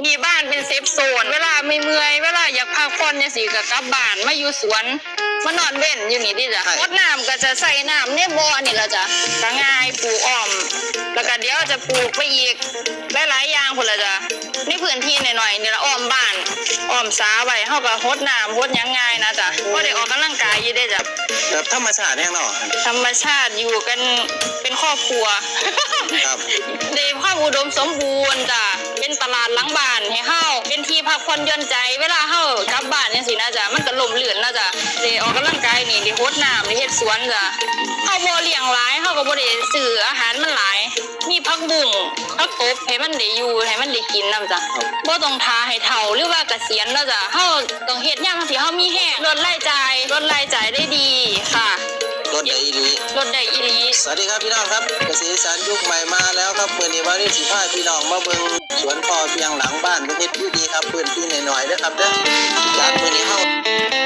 มีบ้านเป็นเซฟโซนเวลาไม่เมื่อยเวลาอยากพักผ่อนจังซี่ก็กลับบ้านมาอยู่สวนมานอนเว้นอยู่นี่ดิจ้ะรดน้ำก็จะใส่น้ำในบ่อนี่ล่ะจ้ะก็ง่ายปลูกอ้อมแล้วก็เดี๋ยวจะปลูกไปอีกหลายๆอย่างพุ่นล่ะจ้ะในพื้นที่หน่อยๆนี่ล่ะอ้อมบ้านอ้อมสาไว้เฮาก็รดน้ำรดหยังง่ายนะจ้ะบ่ได้ออกกำลังกายอยู่เด้จ้ะแบบธรรมชาติแน่นอนธรรมชาติอยู่กันเป็นครอบครัวครับได้ความอุดมสมบูรณ์จ้ะเป็นตลาดหลังบ้านให้เฮาเป็นที่พักผ่อนหย่อนใจเวลาเฮากลับบ้านจังซี่นะจ้ะมันก็ล่มลื่นนะจ้ะได้ออกกำลังกายนี่ได้รดน้ำได้เฮ็ดสวนจ้ะเฮาบ่เลี้ยงหลายเฮาก็บ่ได้ซื้ออาหารมันหลายมีผักบุ้งผักตบให้มันได้อยู่ให้มันได้กินนำจ้ะบ่ต้องทาให้เฒ่าหรือว่าเกษียณแล้วจ้ะเฮาต้องเฮ็ดยามที่เฮามีแฮงลดรายจ่ายได้ดีค่ะรถได้อีหลี ลดได้อีหลีสวัสดีครับพี่น้องครับเกษตรอีสานยุคใหม่มาแล้วครับเมื่อนี้วารีสิพาพี่น้องมาเบิ่งสวนพอเพียงหลังบ้านเป็นเฮ็ดอยู่ดีครับพื้นที่หน่อยๆเด้อครับเด้อจากมื้อนี้เฮา